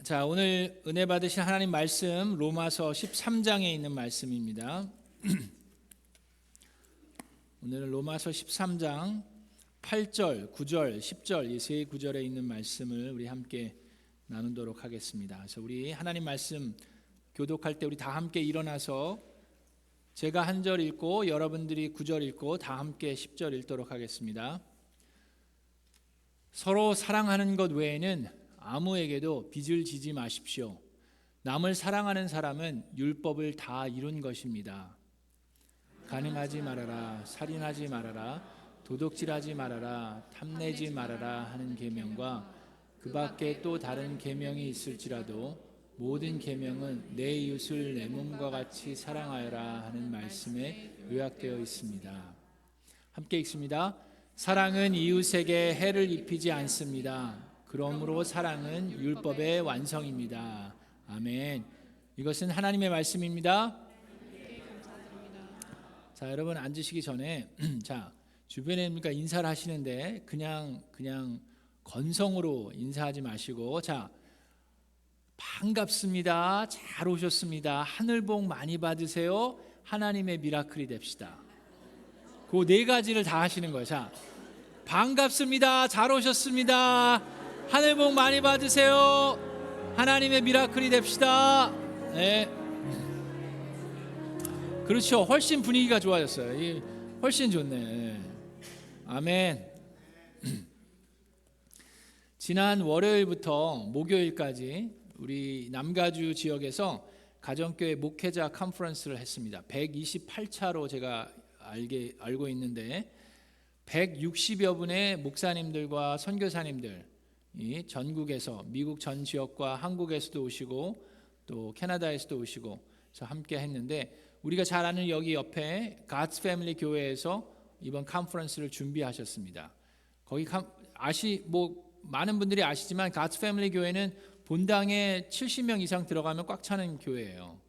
자, 오늘 은혜 받으신 하나님 말씀 로마서 13장에 있는 말씀입니다. 오늘은 로마서 13장 8절, 9절, 10절 이 세 구절에 있는 말씀을 우리 함께 나누도록 하겠습니다. 그래서 우리 하나님 말씀 교독할 때 우리 다 함께 일어나서 제가 한 절 읽고 여러분들이 9절 읽고 다 함께 10절 읽도록 하겠습니다. 서로 사랑하는 것 외에는 아무에게도 빚을 지지 마십시오. 남을 사랑하는 사람은 율법을 다 이룬 것입니다. 간음하지 말아라, 살인하지 말아라, 도둑질하지 말아라, 탐내지 말아라 하는 계명과 그 밖에 또 다른 계명이 있을지라도 모든 계명은 내 이웃을 내 몸과 같이 사랑하여라 하는 말씀에 요약되어 있습니다. 함께 읽습니다. 사랑은 이웃에게 해를 입히지 않습니다. 그러므로 사랑은 율법의 완성입니다. 아멘. 이것은 하나님의 말씀입니다. 자, 여러분 앉으시기 전에 자, 주변에 인사를 하시는데 그냥 건성으로 인사하지 마시고 자, 반갑습니다. 잘 오셨습니다. 하늘 복 많이 받으세요. 하나님의 미라클이 됩시다. 그 네 가지를 다 하시는 거예요. 자, 반갑습니다. 잘 오셨습니다. 하늘 복 많이 받으세요. 하나님의 미라클이 됩시다. 네. 그렇죠. 훨씬 분위기가 좋아졌어요. 훨씬 좋네. 아멘. 지난 월요일부터 목요일까지 우리 남가주 지역에서 가정교회 목회자 컨퍼런스를 했습니다. 128차로 제가 알고 있는데 160여 분의 목사님들과 선교사님들 이 전국에서 미국 전 지역과 한국에서도 오시고 또 캐나다에서도 오시고 그래서 함께 했는데 우리가 잘 아는 여기 옆에 God's Family 교회에서 이번 컨퍼런스를 준비하셨습니다. 거기 많은 분들이 아시지만 God's Family 교회는 본당에 70명 이상 들어가면 꽉 차는 교회예요.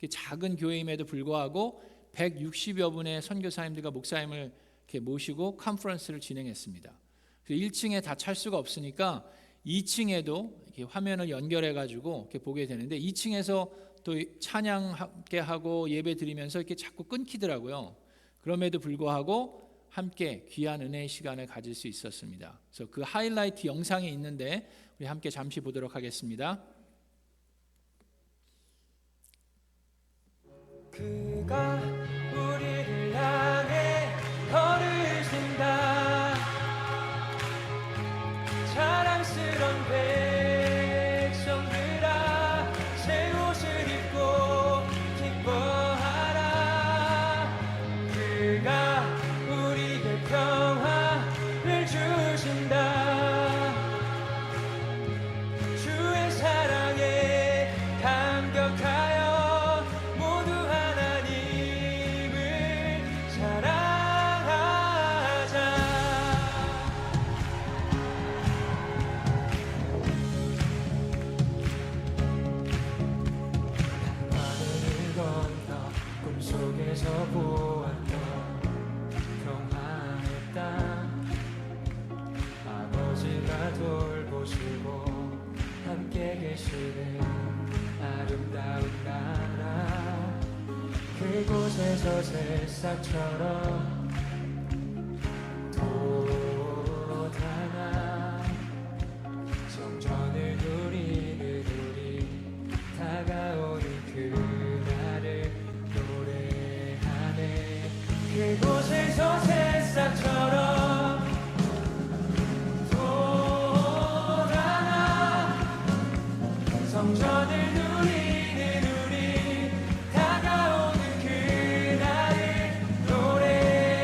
작은 교회임에도 불구하고 160여 분의 선교사님들과 목사님을 이렇게 모시고 컨퍼런스를 진행했습니다. 1층에 다 찰 수가 없으니까 2층에도 이렇게 화면을 연결해 가지고 이렇게 보게 되는데 2층에서 또 찬양 함께 하고 예배 드리면서 이렇게 자꾸 끊기더라고요. 그럼에도 불구하고 함께 귀한 은혜의 시간을 가질 수 있었습니다. 그래서 그 하이라이트 영상이 있는데 우리 함께 잠시 보도록 하겠습니다. 그가 우리를 향해 걸으신다. 자랑스런 백성들아 새 옷을 입고 기뻐하라. 그가 우리에게 평화를 주신다. 주의 사랑에 감격하여 모두 하나님을 사랑하자. 하늘을 건너 꿈속에서 보았던 평화의 땅, 아버지가 돌보시고 함께 계시는 아름다운 나라. 그곳에서 새싹처럼 돋아나 성전을 누리는 우리 다가오는 그날을 노래하네. 그곳에서 새싹처럼 성전을 누리는 우리 다가오는 그날을 노래하네.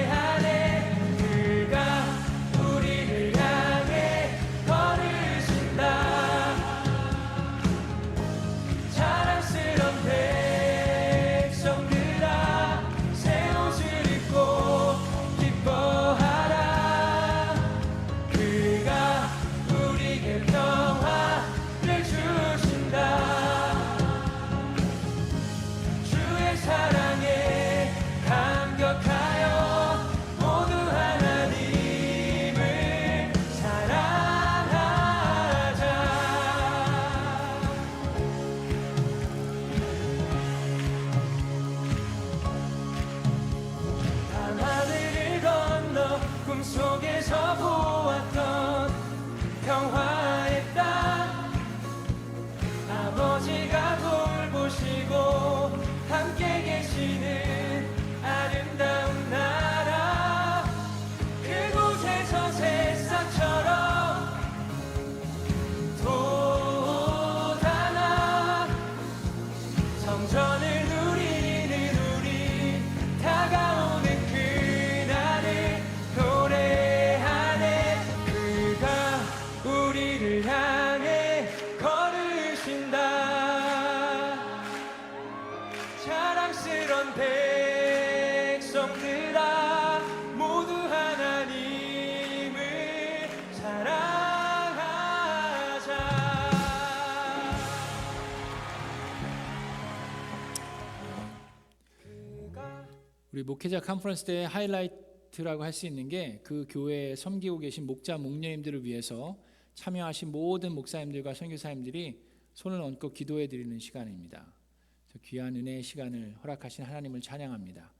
우리 목회자 컨퍼런스 때 하이라이트라고 할 수 있는 게 그 교회에 섬기고 계신 목자 목녀님들을 위해서 참여하신 모든 목사님들과 선교사님들이 손을 얹고 기도해 드리는 시간입니다. 귀한 은혜의 시간을 허락하신 하나님을 찬양합니다.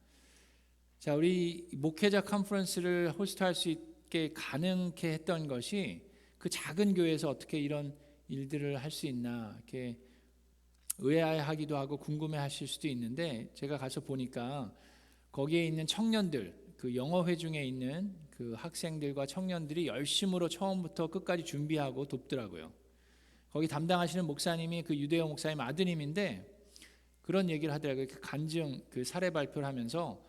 자, 우리 목회자 컨퍼런스를 호스트할 수 있게 가능케 했던 것이 그 작은 교회에서 어떻게 이런 일들을 할 수 있나 이렇게 의아해하기도 하고 궁금해하실 수도 있는데, 제가 가서 보니까 거기에 있는 청년들, 그 영어회 중에 있는 그 학생들과 청년들이 열심으로 처음부터 끝까지 준비하고 돕더라고요. 거기 담당하시는 목사님이 그 유대여 목사님 아드님인데 그런 얘기를 하더라고요. 그 간증, 그 사례 발표를 하면서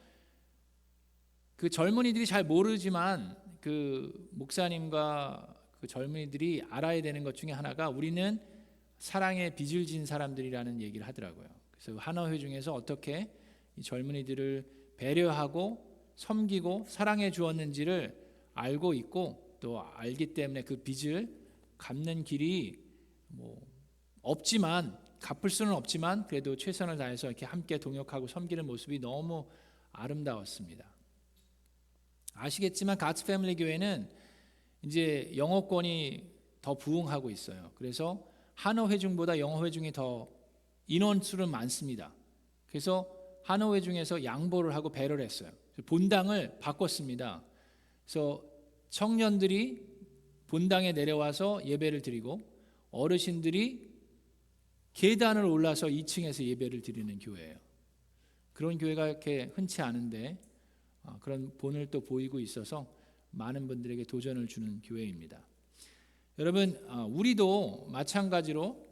그 젊은이들이 잘 모르지만 그 목사님과 그 젊은이들이 알아야 되는 것 중에 하나가 우리는 사랑의 빚을 진 사람들이라는 얘기를 하더라고요. 그래서 한어회 중에서 어떻게 이 젊은이들을 배려하고 섬기고 사랑해 주었는지를 알고 있고 또 알기 때문에 그 빚을 갚는 길이 없지만, 갚을 수는 없지만 그래도 최선을 다해서 이렇게 함께 동역하고 섬기는 모습이 너무 아름다웠습니다. 아시겠지만 가츠 패밀리 교회는 이제 영어권이 더 부흥하고 있어요. 그래서 한어 회중보다 영어 회중이 더 인원수는 많습니다. 그래서 한어 회중에서 양보를 하고 배려를 했어요. 본당을 바꿨습니다. 그래서 청년들이 본당에 내려와서 예배를 드리고 어르신들이 계단을 올라서 2층에서 예배를 드리는 교회예요. 그런 교회가 이렇게 흔치 않은데 그런 본을 또 보이고 있어서 많은 분들에게 도전을 주는 교회입니다. 여러분, 우리도 마찬가지로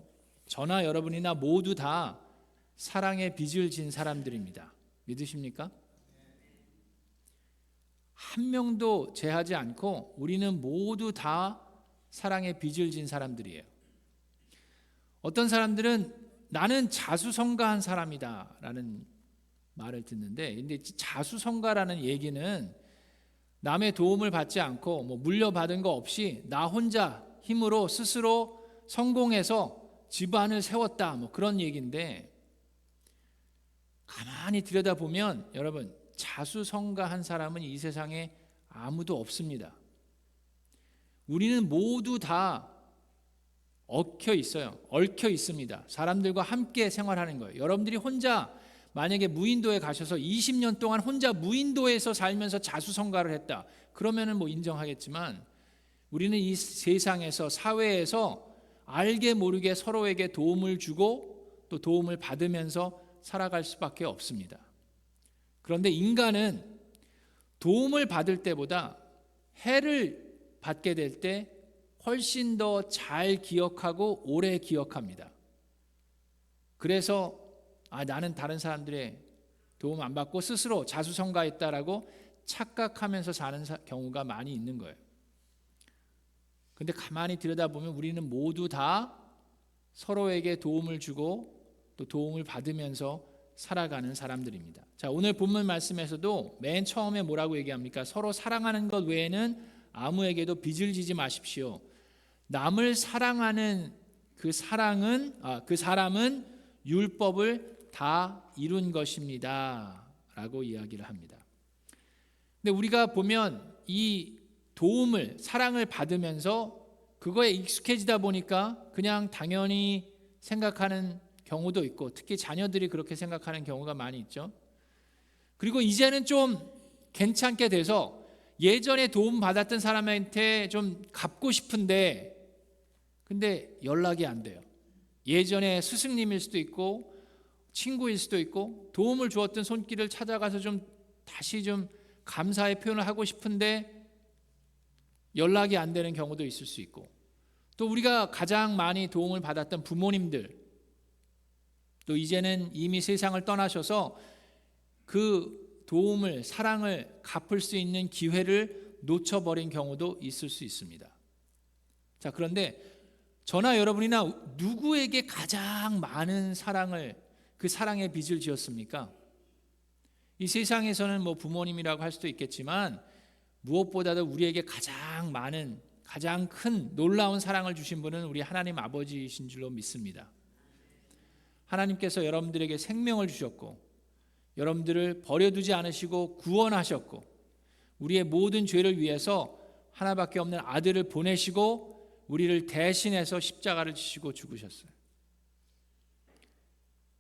저나 여러분이나 모두 다 사랑의 빚을 진 사람들입니다. 믿으십니까? 한 명도 제하지 않고 우리는 모두 다 사랑의 빚을 진 사람들이에요. 어떤 사람들은 나는 자수성가한 사람이다 라는 말을 듣는데, 근데 자수성가라는 얘기는 남의 도움을 받지 않고 물려받은 거 없이 나 혼자 힘으로 스스로 성공해서 집안을 세웠다 그런 얘기인데, 가만히 들여다보면 여러분, 자수성가한 사람은 이 세상에 아무도 없습니다. 우리는 모두 다 얽혀 있습니다. 사람들과 함께 생활하는 거예요. 여러분들이 혼자 만약에 무인도에 가셔서 20년 동안 혼자 무인도에서 살면서 자수성가를 했다, 그러면은 인정하겠지만, 우리는 이 세상에서, 사회에서 알게 모르게 서로에게 도움을 주고 또 도움을 받으면서 살아갈 수밖에 없습니다. 그런데 인간은 도움을 받을 때보다 해를 받게 될 때 훨씬 더 잘 기억하고 오래 기억합니다. 그래서 나는 다른 사람들의 도움 안 받고 스스로 자수성가했다라고 착각하면서 사는 경우가 많이 있는 거예요. 근데 가만히 들여다보면 우리는 모두 다 서로에게 도움을 주고 또 도움을 받으면서 살아가는 사람들입니다. 자, 오늘 본문 말씀에서도 맨 처음에 뭐라고 얘기합니까? 서로 사랑하는 것 외에는 아무에게도 빚을 지지 마십시오. 남을 사랑하는 그 사람은 율법을 다 이룬 것입니다 라고 이야기를 합니다. 근데 우리가 보면 이 도움을, 사랑을 받으면서 그거에 익숙해지다 보니까 그냥 당연히 생각하는 경우도 있고, 특히 자녀들이 그렇게 생각하는 경우가 많이 있죠. 그리고 이제는 좀 괜찮게 돼서 예전에 도움 받았던 사람한테 좀 갚고 싶은데 근데 연락이 안 돼요. 예전에 스승님일 수도 있고 친구일 수도 있고 도움을 주었던 손길을 찾아가서 좀 다시 좀 감사의 표현을 하고 싶은데 연락이 안 되는 경우도 있을 수 있고, 또 우리가 가장 많이 도움을 받았던 부모님들, 또 이제는 이미 세상을 떠나셔서 그 도움을, 사랑을 갚을 수 있는 기회를 놓쳐버린 경우도 있을 수 있습니다. 자, 그런데 저나 여러분이나 누구에게 가장 많은 사랑을, 그 사랑의 빚을 지었습니까? 이 세상에서는 부모님이라고 할 수도 있겠지만 무엇보다도 우리에게 가장 많은, 가장 큰 놀라운 사랑을 주신 분은 우리 하나님 아버지이신 줄로 믿습니다. 하나님께서 여러분들에게 생명을 주셨고 여러분들을 버려두지 않으시고 구원하셨고 우리의 모든 죄를 위해서 하나밖에 없는 아들을 보내시고 우리를 대신해서 십자가를 지시고 죽으셨어요.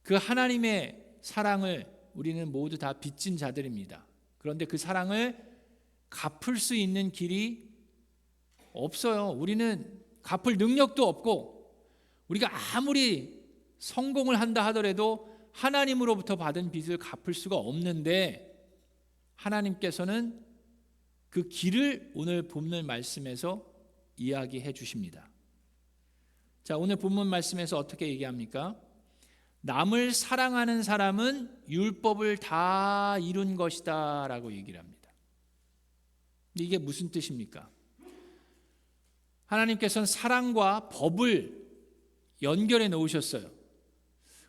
그 하나님의 사랑을 우리는 모두 다 빚진 자들입니다. 그런데 그 사랑을 갚을 수 있는 길이 없어요. 우리는 갚을 능력도 없고 우리가 아무리 성공을 한다 하더라도 하나님으로부터 받은 빚을 갚을 수가 없는데 하나님께서는 그 길을 오늘 본문 말씀에서 이야기해 주십니다. 자, 오늘 본문 말씀에서 어떻게 얘기합니까? 남을 사랑하는 사람은 율법을 다 이룬 것이다 라고 얘기를 합니다. 이게 무슨 뜻입니까? 하나님께서는 사랑과 법을 연결해 놓으셨어요.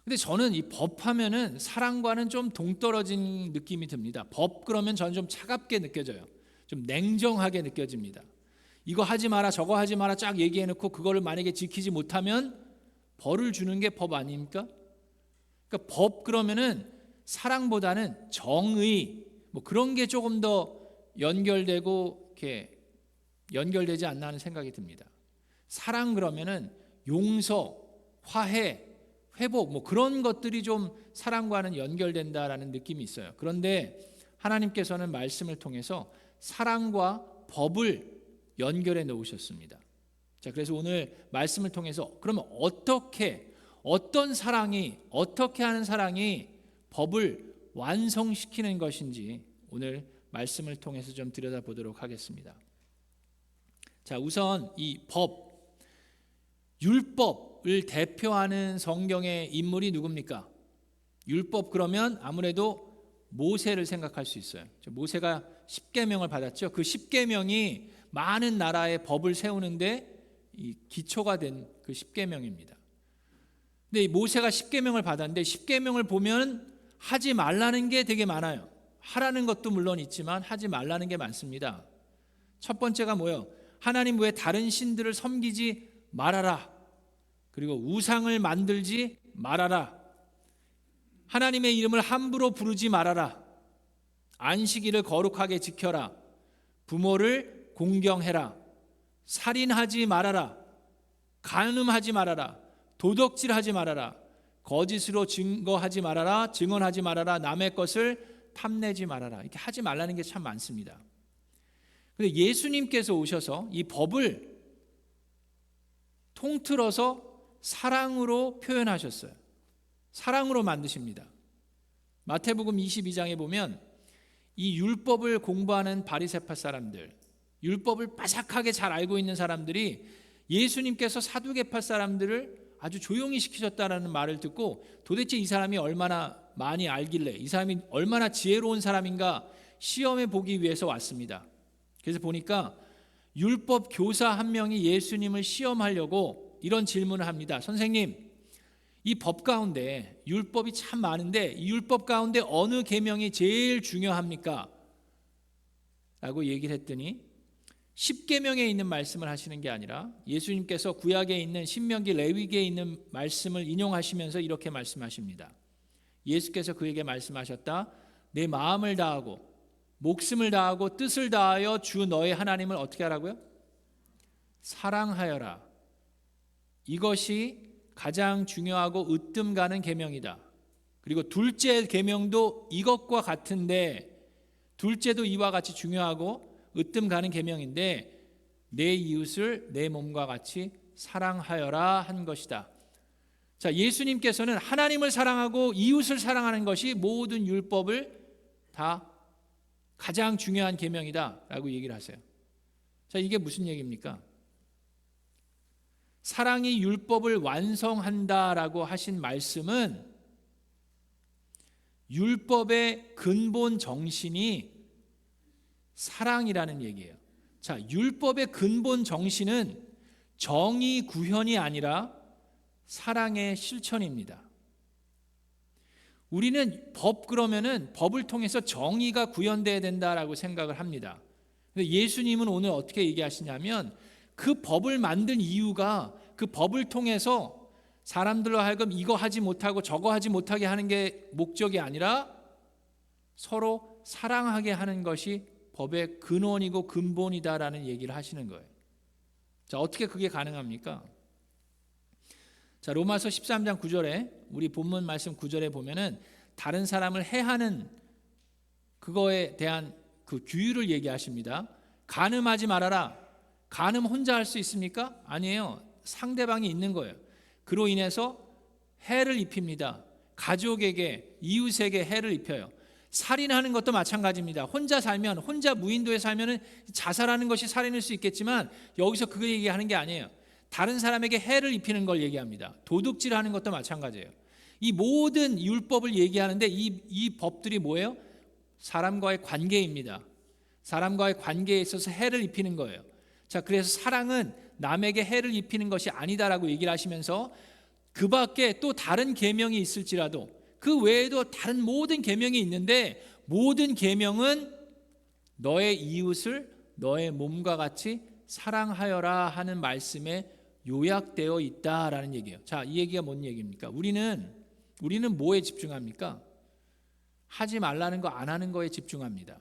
근데 저는 이 법하면은 사랑과는 좀 동떨어진 느낌이 듭니다. 법 그러면 저는 좀 차갑게 느껴져요. 좀 냉정하게 느껴집니다. 이거 하지 마라 저거 하지 마라 쫙 얘기해 놓고 그거를 만약에 지키지 못하면 벌을 주는 게 법 아닙니까? 그러니까 법 그러면은 사랑보다는 정의 뭐 그런 게 조금 더 연결되고 이렇게 연결되지 않나 하는 생각이 듭니다. 사랑 그러면은 용서, 화해, 회복 뭐 그런 것들이 좀 사랑과는 연결된다라는 느낌이 있어요. 그런데 하나님께서는 말씀을 통해서 사랑과 법을 연결해 놓으셨습니다. 자, 그래서 오늘 말씀을 통해서 그러면 어떤 사랑이 어떻게 하는 사랑이 법을 완성시키는 것인지 오늘 말씀을 통해서 좀 들여다보도록 하겠습니다. 자, 우선 이 법, 율법을 대표하는 성경의 인물이 누굽니까? 율법 그러면 아무래도 모세를 생각할 수 있어요. 모세가 10계명을 받았죠. 그 10계명이 많은 나라의 법을 세우는데 이 기초가 된 그 10계명입니다. 근데 이 모세가 10계명을 받았는데 10계명을 보면 하지 말라는 게 되게 많아요. 하라는 것도 물론 있지만 하지 말라는 게 많습니다. 첫 번째가 뭐예요? 하나님 외에 다른 신들을 섬기지 말아라. 그리고 우상을 만들지 말아라. 하나님의 이름을 함부로 부르지 말아라. 안식일을 거룩하게 지켜라. 부모를 공경해라. 살인하지 말아라. 간음하지 말아라. 도덕질하지 말아라. 거짓으로 증거하지 말아라. 증언하지 말아라. 남의 것을 탐내지 말아라. 이렇게 하지 말라는 게 참 많습니다. 그런데 예수님께서 오셔서 이 법을 통틀어서 사랑으로 표현하셨어요. 사랑으로 만드십니다. 마태복음 22장에 보면 이 율법을 공부하는 바리새파 사람들, 율법을 빠삭하게 잘 알고 있는 사람들이 예수님께서 사두개파 사람들을 아주 조용히 시키셨다는 말을 듣고 도대체 이 사람이 얼마나 많이 알길래 이 사람이 얼마나 지혜로운 사람인가 시험해 보기 위해서 왔습니다. 그래서 보니까 율법 교사 한 명이 예수님을 시험하려고 이런 질문을 합니다. 선생님, 이 법 가운데 율법이 참 많은데 이 율법 가운데 어느 계명이 제일 중요합니까? 라고 얘기를 했더니 10계명에 있는 말씀을 하시는 게 아니라 예수님께서 구약에 있는 신명기 레위기에 있는 말씀을 인용하시면서 이렇게 말씀하십니다. 예수께서 그에게 말씀하셨다. 내 마음을 다하고 목숨을 다하고 뜻을 다하여 주 너의 하나님을 어떻게 하라고요? 사랑하여라. 이것이 가장 중요하고 으뜸 가는 계명이다. 그리고 둘째 계명도 이것과 같은데 둘째도 이와 같이 중요하고 으뜸 가는 계명인데 내 이웃을 내 몸과 같이 사랑하여라 한 것이다. 자, 예수님께서는 하나님을 사랑하고 이웃을 사랑하는 것이 모든 율법을 다 가장 중요한 계명이다라고 얘기를 하세요. 자, 이게 무슨 얘기입니까? 사랑이 율법을 완성한다라고 하신 말씀은 율법의 근본 정신이 사랑이라는 얘기예요. 자, 율법의 근본 정신은 정의 구현이 아니라 사랑의 실천입니다. 우리는 법 그러면은 법을 통해서 정의가 구현돼야 된다라고 생각을 합니다. 근데 예수님은 오늘 어떻게 얘기하시냐면 그 법을 만든 이유가 그 법을 통해서 사람들로 하여금 이거 하지 못하고 저거 하지 못하게 하는 게 목적이 아니라 서로 사랑하게 하는 것이 법의 근원이고 근본이다라는 얘기를 하시는 거예요. 자, 어떻게 그게 가능합니까? 자, 로마서 13장 9절에 우리 본문 말씀 9절에 보면은 다른 사람을 해하는 그거에 대한 그 규율을 얘기하십니다. 간음하지 말아라. 간음 혼자 할 수 있습니까? 아니에요. 상대방이 있는 거예요. 그로 인해서 해를 입힙니다. 가족에게, 이웃에게 해를 입혀요. 살인하는 것도 마찬가지입니다. 혼자 살면, 혼자 무인도에 살면은 자살하는 것이 살인일 수 있겠지만 여기서 그거 얘기하는 게 아니에요. 다른 사람에게 해를 입히는 걸 얘기합니다. 도둑질하는 것도 마찬가지예요. 이 모든 율법을 얘기하는데 이 법들이 뭐예요? 사람과의 관계입니다. 사람과의 관계에 있어서 해를 입히는 거예요. 자, 그래서 사랑은 남에게 해를 입히는 것이 아니다라고 얘기를 하시면서 그 밖에 또 다른 계명이 있을지라도 그 외에도 다른 모든 계명이 있는데 모든 계명은 너의 이웃을 너의 몸과 같이 사랑하여라 하는 말씀에 요약되어 있다라는 얘기예요. 자, 이 얘기가 뭔 얘기입니까? 우리는 뭐에 집중합니까? 하지 말라는 거 안 하는 거에 집중합니다.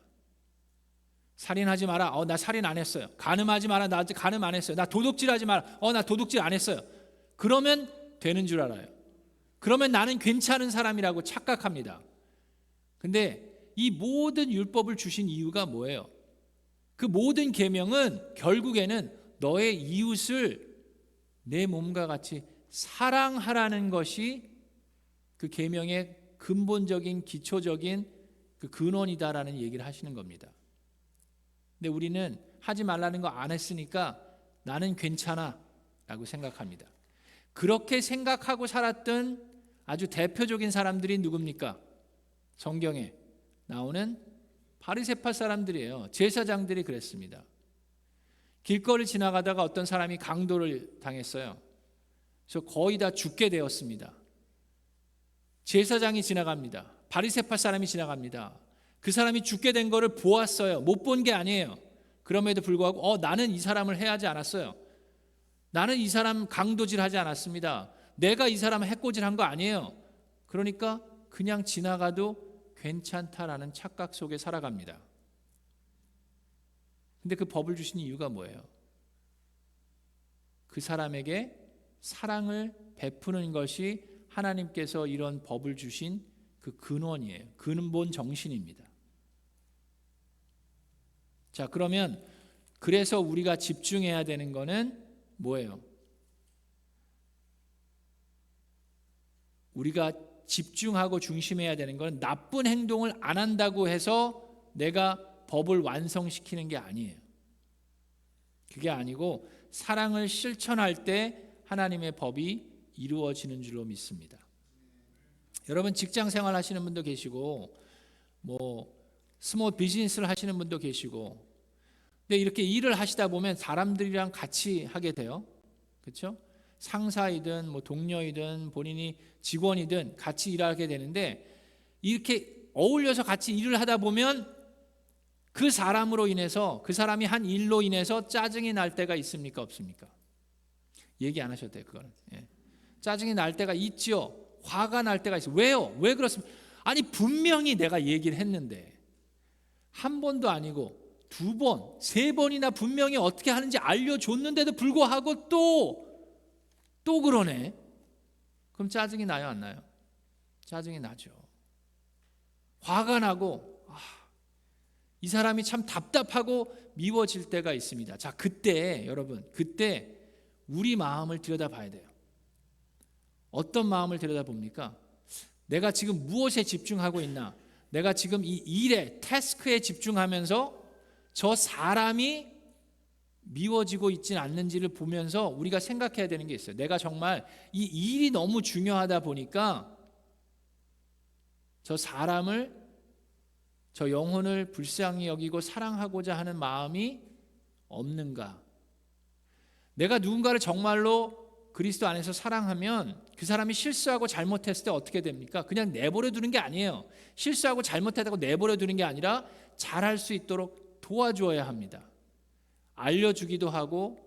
살인하지 마라. 나 살인 안 했어요. 간음하지 마라. 나 아직 간음 안 했어요. 나 도둑질하지 마라. 나 도둑질 안 했어요. 그러면 되는 줄 알아요. 그러면 나는 괜찮은 사람이라고 착각합니다. 근데 이 모든 율법을 주신 이유가 뭐예요? 그 모든 계명은 결국에는 너의 이웃을 내 몸과 같이 사랑하라는 것이 그 계명의 근본적인 기초적인 그 근원이다라는 얘기를 하시는 겁니다. 근데 우리는 하지 말라는 거 안 했으니까 나는 괜찮아 라고 생각합니다. 그렇게 생각하고 살았던 아주 대표적인 사람들이 누굽니까? 성경에 나오는 바리새파 사람들이에요. 제사장들이 그랬습니다. 길거리 지나가다가 어떤 사람이 강도를 당했어요. 그래서 거의 다 죽게 되었습니다. 제사장이 지나갑니다. 바리새파 사람이 지나갑니다. 그 사람이 죽게 된 거를 보았어요. 못 본 게 아니에요. 그럼에도 불구하고 나는 이 사람을 해하지 않았어요. 나는 이 사람 강도질하지 않았습니다. 내가 이 사람 해코지한 거 아니에요. 그러니까 그냥 지나가도 괜찮다라는 착각 속에 살아갑니다. 근데 그 법을 주신 이유가 뭐예요? 그 사람에게 사랑을 베푸는 것이 하나님께서 이런 법을 주신 그 근원이에요. 근본 정신입니다. 자, 그러면 그래서 우리가 집중해야 되는 거는 뭐예요? 우리가 집중하고 중심해야 되는 건 나쁜 행동을 안 한다고 해서 내가 법을 완성시키는 게 아니에요. 그게 아니고 사랑을 실천할 때 하나님의 법이 이루어지는 줄로 믿습니다. 여러분 직장 생활 하시는 분도 계시고 스몰 비즈니스를 하시는 분도 계시고 근데 이렇게 일을 하시다 보면 사람들이랑 같이 하게 돼요. 그렇죠? 상사이든 동료이든 본인이 직원이든 같이 일하게 되는데 이렇게 어울려서 같이 일을 하다 보면 그 사람으로 인해서 그 사람이 한 일로 인해서 짜증이 날 때가 있습니까? 없습니까? 얘기 안 하셔도 돼요. 그거는. 짜증이 날 때가 있죠. 화가 날 때가 있어요. 왜요? 왜 그렇습니까? 아니 분명히 내가 얘기를 했는데 한 번도 아니고 두 번, 세 번이나 분명히 어떻게 하는지 알려줬는데도 불구하고 또 그러네. 그럼 짜증이 나요, 안 나요? 짜증이 나죠. 화가 나고 이 사람이 참 답답하고 미워질 때가 있습니다. 자, 그때 여러분, 그때 우리 마음을 들여다봐야 돼요. 어떤 마음을 들여다봅니까? 내가 지금 무엇에 집중하고 있나? 내가 지금 이 일에, 태스크에 집중하면서 저 사람이 미워지고 있지는 않는지를 보면서 우리가 생각해야 되는 게 있어요. 내가 정말 이 일이 너무 중요하다 보니까 저 사람을, 저 영혼을 불쌍히 여기고 사랑하고자 하는 마음이 없는가? 내가 누군가를 정말로 그리스도 안에서 사랑하면 그 사람이 실수하고 잘못했을 때 어떻게 됩니까? 그냥 내버려 두는 게 아니에요. 실수하고 잘못했다고 내버려 두는 게 아니라 잘할 수 있도록 도와주어야 합니다. 알려주기도 하고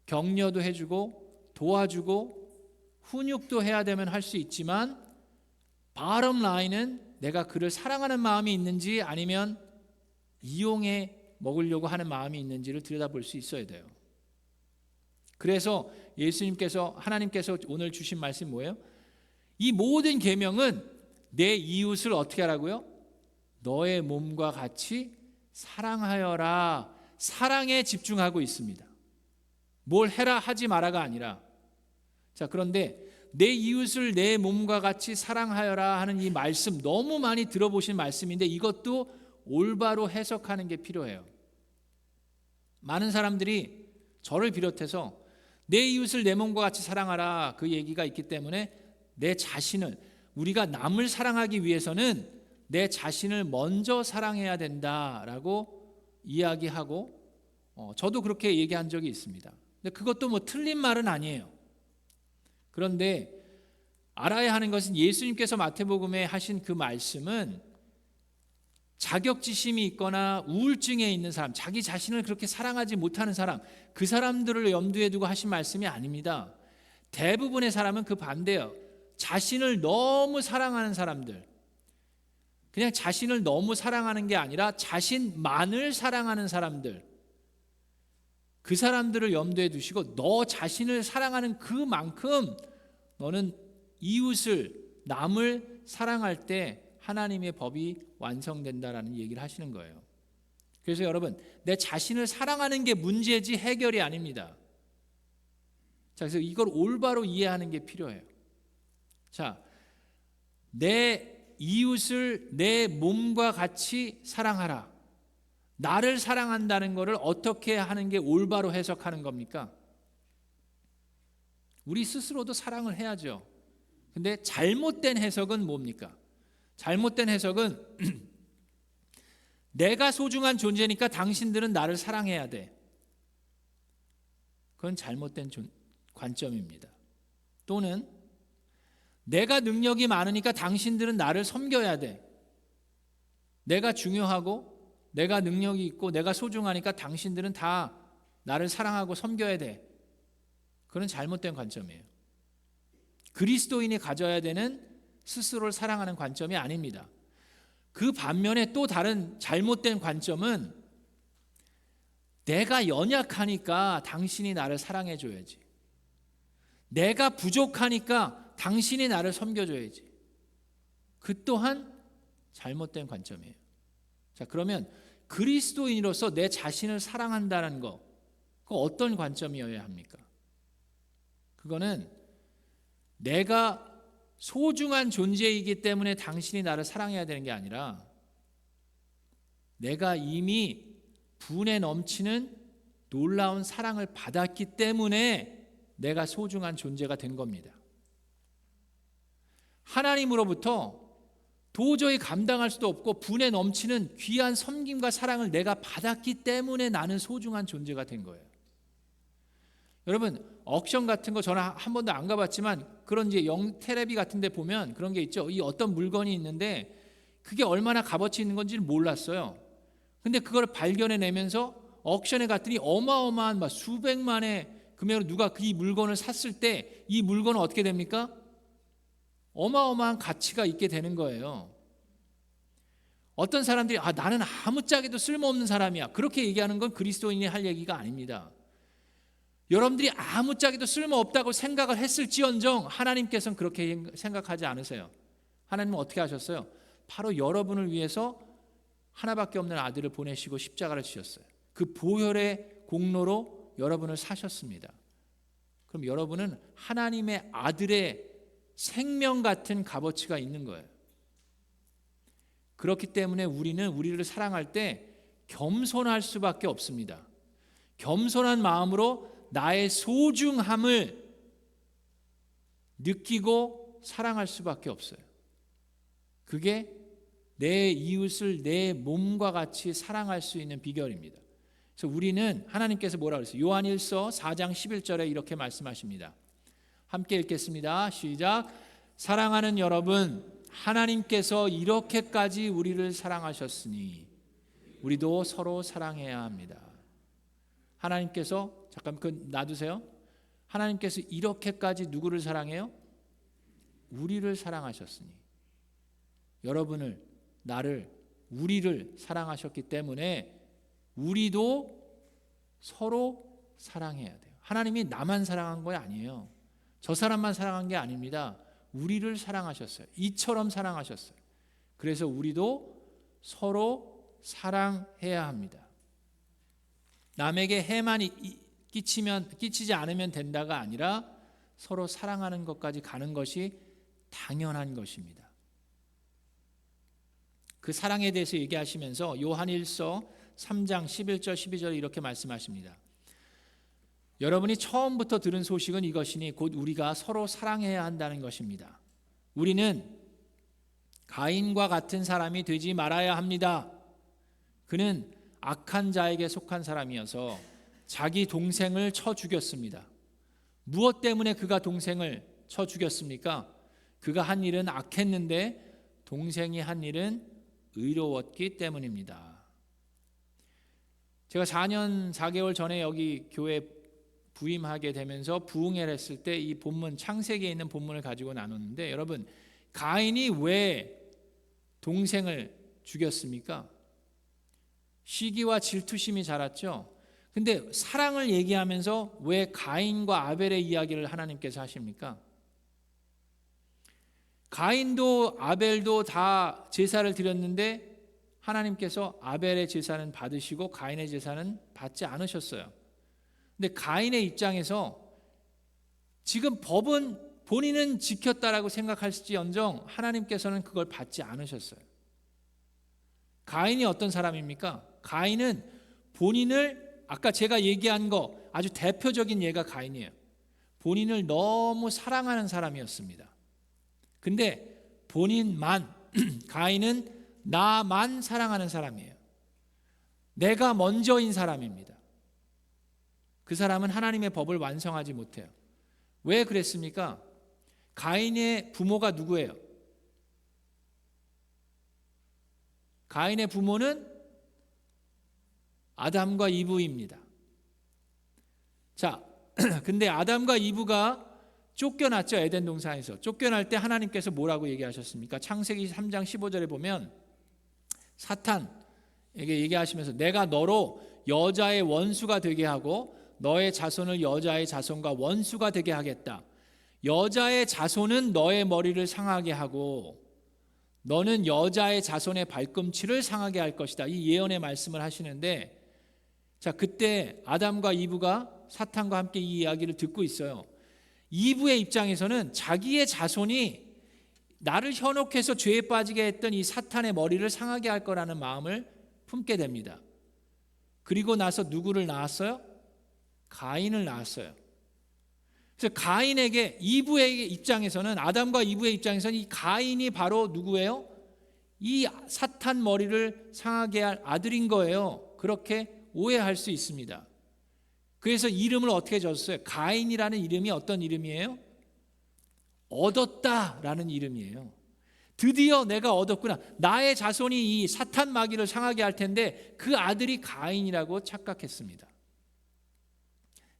격려도 해주고 도와주고 훈육도 해야 되면 할 수 있지만 bottom line은 내가 그를 사랑하는 마음이 있는지 아니면 이용해 먹으려고 하는 마음이 있는지를 들여다볼 수 있어야 돼요. 그래서 하나님께서 오늘 주신 말씀이 뭐예요? 이 모든 계명은 내 이웃을 어떻게 하라고요? 너의 몸과 같이 사랑하여라. 사랑에 집중하고 있습니다. 뭘 해라 하지 마라가 아니라. 자, 그런데 내 이웃을 내 몸과 같이 사랑하여라 하는 이 말씀, 너무 많이 들어보신 말씀인데 이것도 올바로 해석하는 게 필요해요. 많은 사람들이 저를 비롯해서 내 이웃을 내 몸과 같이 사랑하라 그 얘기가 있기 때문에 내 자신을, 우리가 남을 사랑하기 위해서는 내 자신을 먼저 사랑해야 된다라고 이야기하고 저도 그렇게 얘기한 적이 있습니다. 근데 그것도 뭐 틀린 말은 아니에요. 그런데 알아야 하는 것은 예수님께서 마태복음에 하신 그 말씀은 자격지심이 있거나 우울증에 있는 사람, 자기 자신을 그렇게 사랑하지 못하는 사람, 그 사람들을 염두에 두고 하신 말씀이 아닙니다. 대부분의 사람은 그 반대예요. 자신을 너무 사랑하는 사람들, 그냥 자신을 너무 사랑하는 게 아니라 자신만을 사랑하는 사람들, 그 사람들을 염두에 두시고 너 자신을 사랑하는 그만큼 너는 이웃을, 남을 사랑할 때 하나님의 법이 완성된다라는 얘기를 하시는 거예요. 그래서 여러분, 내 자신을 사랑하는 게 문제지 해결이 아닙니다. 자, 그래서 이걸 올바로 이해하는 게 필요해요. 자, 내 이웃을 내 몸과 같이 사랑하라. 나를 사랑한다는 것을 어떻게 하는 게 올바로 해석하는 겁니까? 우리 스스로도 사랑을 해야죠. 근데 잘못된 해석은 뭡니까? 잘못된 해석은 내가 소중한 존재니까 당신들은 나를 사랑해야 돼. 그건 잘못된 관점입니다. 또는 내가 능력이 많으니까 당신들은 나를 섬겨야 돼. 내가 중요하고 내가 능력이 있고 내가 소중하니까 당신들은 다 나를 사랑하고 섬겨야 돼. 그건 잘못된 관점이에요. 그리스도인이 가져야 되는 스스로를 사랑하는 관점이 아닙니다. 그 반면에 또 다른 잘못된 관점은 내가 연약하니까 당신이 나를 사랑해 줘야지. 내가 부족하니까 당신이 나를 섬겨줘야지. 그 또한 잘못된 관점이에요. 자, 그러면 그리스도인으로서 내 자신을 사랑한다는 거, 그 어떤 관점이어야 합니까? 그거는 내가 소중한 존재이기 때문에 당신이 나를 사랑해야 되는 게 아니라 내가 이미 분에 넘치는 놀라운 사랑을 받았기 때문에 내가 소중한 존재가 된 겁니다. 하나님으로부터 도저히 감당할 수도 없고 분에 넘치는 귀한 섬김과 사랑을 내가 받았기 때문에 나는 소중한 존재가 된 거예요. 여러분, 옥션 같은 거 저는 한 번도 안 가봤지만 그런 이제 텔레비 같은 데 보면 그런 게 있죠. 이 어떤 물건이 있는데 그게 얼마나 값어치 있는 건지를 몰랐어요. 근데 그걸 발견해내면서 옥션에 갔더니 어마어마한 막 수백만의 금액으로 누가 이 물건을 샀을 때 이 물건은 어떻게 됩니까? 어마어마한 가치가 있게 되는 거예요. 어떤 사람들이 나는 아무짝에도 쓸모없는 사람이야, 그렇게 얘기하는 건 그리스도인이 할 얘기가 아닙니다. 여러분들이 아무짝에도 쓸모없다고 생각을 했을지언정 하나님께서는 그렇게 생각하지 않으세요. 하나님은 어떻게 하셨어요? 바로 여러분을 위해서 하나밖에 없는 아들을 보내시고 십자가를 지셨어요. 그 보혈의 공로로 여러분을 사셨습니다. 그럼 여러분은 하나님의 아들의 생명 같은 값어치가 있는 거예요. 그렇기 때문에 우리는 우리를 사랑할 때 겸손할 수밖에 없습니다. 겸손한 마음으로 나의 소중함을 느끼고 사랑할 수밖에 없어요. 그게 내 이웃을 내 몸과 같이 사랑할 수 있는 비결입니다. 그래서 우리는 하나님께서 뭐라고 그랬어요? 요한일서 4장 11절에 이렇게 말씀하십니다. 함께 읽겠습니다. 시작. 사랑하는 여러분, 하나님께서 이렇게까지 우리를 사랑하셨으니 우리도 서로 사랑해야 합니다. 하나님께서, 잠깐 그 놔두세요. 하나님께서 이렇게까지 누구를 사랑해요? 우리를 사랑하셨으니. 여러분을, 나를, 우리를 사랑하셨기 때문에 우리도 서로 사랑해야 돼요. 하나님이 나만 사랑한 거 아니에요. 저 사람만 사랑한 게 아닙니다. 우리를 사랑하셨어요. 이처럼 사랑하셨어요. 그래서 우리도 서로 사랑해야 합니다. 남에게 해만 끼치지 않으면 된다가 아니라 서로 사랑하는 것까지 가는 것이 당연한 것입니다. 그 사랑에 대해서 얘기하시면서 요한일서 3장 11절 12절 이렇게 말씀하십니다. 여러분이 처음부터 들은 소식은 이것이니 곧 우리가 서로 사랑해야 한다는 것입니다. 우리는 가인과 같은 사람이 되지 말아야 합니다. 그는 악한 자에게 속한 사람이어서 자기 동생을 쳐 죽였습니다. 무엇 때문에 그가 동생을 쳐 죽였습니까? 그가 한 일은 악했는데 동생이 한 일은 의로웠기 때문입니다. 제가 4년 4개월 전에 여기 교회 부임하게 되면서 부흥회를 했을 때 이 본문, 창세기에 있는 본문을 가지고 나눴는데, 여러분, 가인이 왜 동생을 죽였습니까? 시기와 질투심이 자랐죠. 근데 사랑을 얘기하면서 왜 가인과 아벨의 이야기를 하나님께서 하십니까? 가인도 아벨도 다 제사를 드렸는데 하나님께서 아벨의 제사는 받으시고 가인의 제사는 받지 않으셨어요. 근데 가인의 입장에서 지금 법은 본인은 지켰다라고 생각할지언정 하나님께서는 그걸 받지 않으셨어요. 가인이 어떤 사람입니까? 가인은 본인을, 아까 제가 얘기한 거 아주 대표적인 예가 가인이에요. 본인을 너무 사랑하는 사람이었습니다. 근데 본인만, 가인은 나만 사랑하는 사람이에요. 내가 먼저인 사람입니다. 그 사람은 하나님의 법을 완성하지 못해요. 왜 그랬습니까? 가인의 부모가 누구예요? 가인의 부모는 아담과 이브입니다. 자, 근데 아담과 이브가 쫓겨났죠. 에덴 동산에서. 쫓겨날 때 하나님께서 뭐라고 얘기하셨습니까? 창세기 3장 15절에 보면 사탄에게 얘기하시면서 내가 너로 여자의 원수가 되게 하고 너의 자손을 여자의 자손과 원수가 되게 하겠다. 여자의 자손은 너의 머리를 상하게 하고 너는 여자의 자손의 발꿈치를 상하게 할 것이다. 이 예언의 말씀을 하시는데, 자, 그때 아담과 이브가 사탄과 함께 이 이야기를 듣고 있어요. 이브의 입장에서는 자기의 자손이 나를 현혹해서 죄에 빠지게 했던 이 사탄의 머리를 상하게 할 거라는 마음을 품게 됩니다. 그리고 나서 누구를 낳았어요? 가인을 낳았어요. 그래서 가인에게, 이브의 입장에서는, 아담과 이브의 입장에서는 이 가인이 바로 누구예요? 이 사탄 머리를 상하게 할 아들인 거예요. 그렇게 오해할 수 있습니다. 그래서 이름을 어떻게 줬어요? 가인이라는 이름이 어떤 이름이에요? 얻었다라는 이름이에요. 드디어 내가 얻었구나. 나의 자손이 이 사탄 마귀를 상하게 할 텐데 그 아들이 가인이라고 착각했습니다.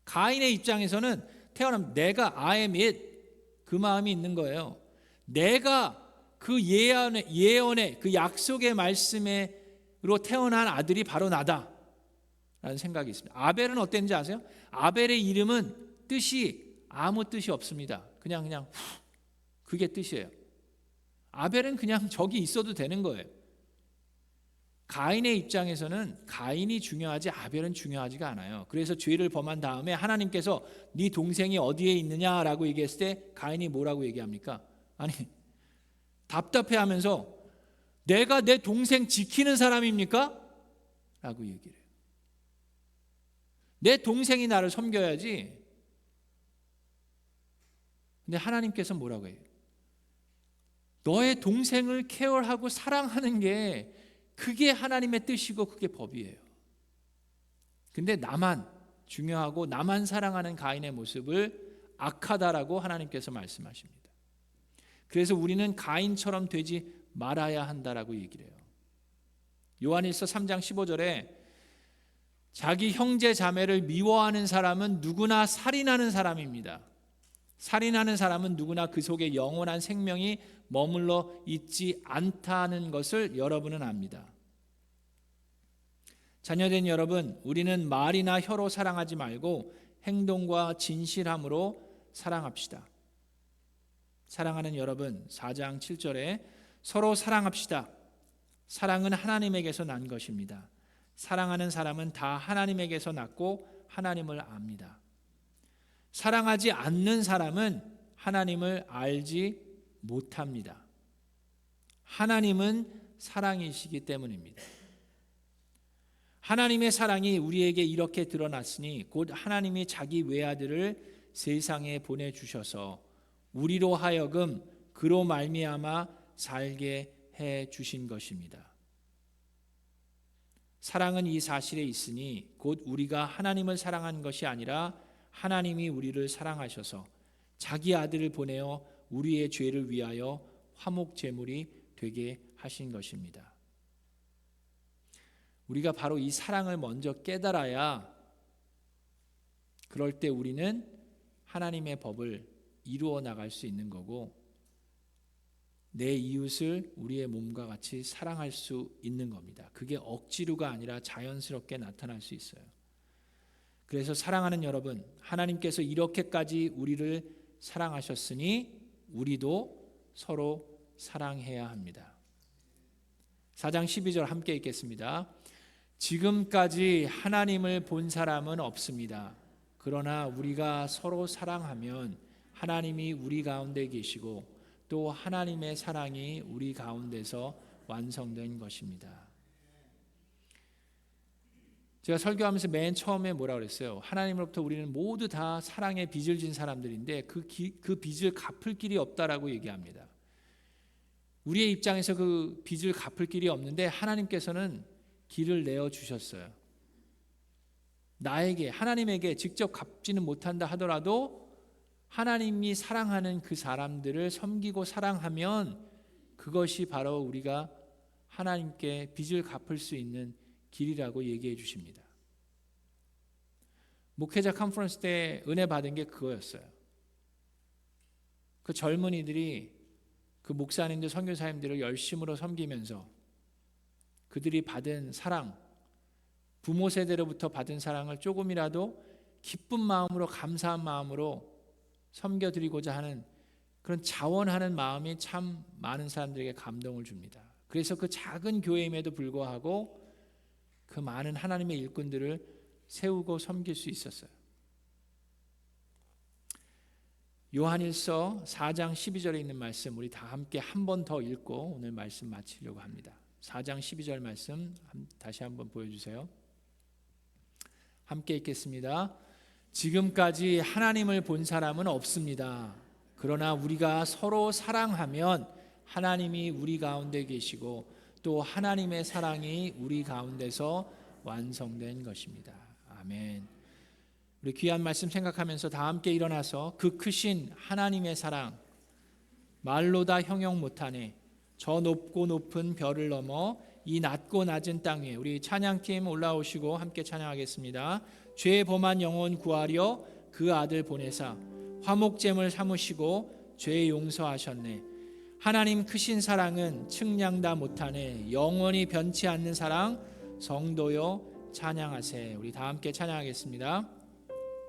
가인의 입장에서는 태어나면 내가 I am it, 그 마음이 있는 거예요. 내가 그 예언의 그 약속의 말씀으로 태어난 아들이 바로 나다 라는 생각이 있습니다. 아벨은 어땠는지 아세요? 아벨의 이름은 뜻이 아무 뜻이 없습니다. 그냥 그게 뜻이에요. 아벨은 그냥 저기 있어도 되는 거예요. 가인의 입장에서는 가인이 중요하지 아벨은 중요하지가 않아요. 그래서 죄를 범한 다음에 하나님께서 네 동생이 어디에 있느냐라고 얘기했을 때 가인이 뭐라고 얘기합니까? 아니, 답답해하면서 내가 내 동생 지키는 사람입니까? 라고 얘기를 해요. 내 동생이 나를 섬겨야지. 근데 하나님께서 뭐라고 해요? 너의 동생을 케어하고 사랑하는 게 그게 하나님의 뜻이고 그게 법이에요. 근데 나만 중요하고 나만 사랑하는 가인의 모습을 악하다라고 하나님께서 말씀하십니다. 그래서 우리는 가인처럼 되지 말아야 한다라고 얘기를 해요. 요한일서 3장 15절에 자기 형제 자매를 미워하는 사람은 누구나 살인하는 사람입니다. 살인하는 사람은 누구나 그 속에 영원한 생명이 머물러 있지 않다는 것을 여러분은 압니다. 자녀된 여러분, 우리는 말이나 혀로 사랑하지 말고 행동과 진실함으로 사랑합시다. 사랑하는 여러분, 4장 7절에 서로 사랑합시다. 사랑은 하나님에게서 난 것입니다. 사랑하는 사람은 다 하나님에게서 났고 하나님을 압니다. 사랑하지 않는 사람은 하나님을 알지 못합니다. 하나님은 사랑이시기 때문입니다. 하나님의 사랑이 우리에게 이렇게 드러났으니 곧 하나님이 자기 외아들을 세상에 보내주셔서 우리로 하여금 그로 말미암아 살게 해 주신 것입니다. 사랑은 이 사실에 있으니 곧 우리가 하나님을 사랑한 것이 아니라 하나님이 우리를 사랑하셔서 자기 아들을 보내어 우리의 죄를 위하여 화목 제물이 되게 하신 것입니다. 우리가 바로 이 사랑을 먼저 깨달아야 그럴 때 우리는 하나님의 법을 이루어 나갈 수 있는 거고 내 이웃을 우리의 몸과 같이 사랑할 수 있는 겁니다. 그게 억지로가 아니라 자연스럽게 나타날 수 있어요. 그래서 사랑하는 여러분, 하나님께서 이렇게까지 우리를 사랑하셨으니 우리도 서로 사랑해야 합니다. 4장 12절 함께 읽겠습니다. 지금까지 하나님을 본 사람은 없습니다. 그러나 우리가 서로 사랑하면 하나님이 우리 가운데 계시고 또 하나님의 사랑이 우리 가운데서 완성된 것입니다. 제가 설교하면서 맨 처음에 뭐라 그랬어요? 하나님으로부터 우리는 모두 다 사랑의 빚을 진 사람들인데 그 빚을 갚을 길이 없다라고 얘기합니다. 우리의 입장에서 그 빚을 갚을 길이 없는데 하나님께서는 길을 내어 주셨어요. 나에게, 하나님에게 직접 갚지는 못한다 하더라도 하나님이 사랑하는 그 사람들을 섬기고 사랑하면 그것이 바로 우리가 하나님께 빚을 갚을 수 있는 길이라고 얘기해 주십니다. 목회자 컨퍼런스 때 은혜 받은 게 그거였어요. 그 젊은이들이 그 목사님들, 선교사님들을 열심으로 섬기면서 그들이 받은 사랑, 부모 세대로부터 받은 사랑을 조금이라도 기쁜 마음으로, 감사한 마음으로 섬겨드리고자 하는 그런 자원하는 마음이 참 많은 사람들에게 감동을 줍니다. 그래서 그 작은 교회임에도 불구하고 그 많은 하나님의 일꾼들을 세우고 섬길 수 있었어요. 요한일서 4장 12절에 있는 말씀 우리 다 함께 한 번 더 읽고 오늘 말씀 마치려고 합니다. 4장 12절 말씀 다시 한번 보여주세요. 함께 읽겠습니다. 지금까지 하나님을 본 사람은 없습니다. 그러나 우리가 서로 사랑하면 하나님이 우리 가운데 계시고 또 하나님의 사랑이 우리 가운데서 완성된 것입니다. 아멘. 우리 귀한 말씀 생각하면서 다 함께 일어나서 그 크신 하나님의 사랑 말로 다 형용 못하네. 저 높고 높은 별을 넘어 이 낮고 낮은 땅 위에 우리 찬양팀 올라오시고 함께 찬양하겠습니다. 죄 범한 영혼 구하려 그 아들 보내사 화목제물 삼으시고 죄 용서하셨네. 하나님 크신 사랑은 측량 다 못하네. 영원히 변치 않는 사랑 성도여 찬양하세. 우리 다 함께 찬양하겠습니다.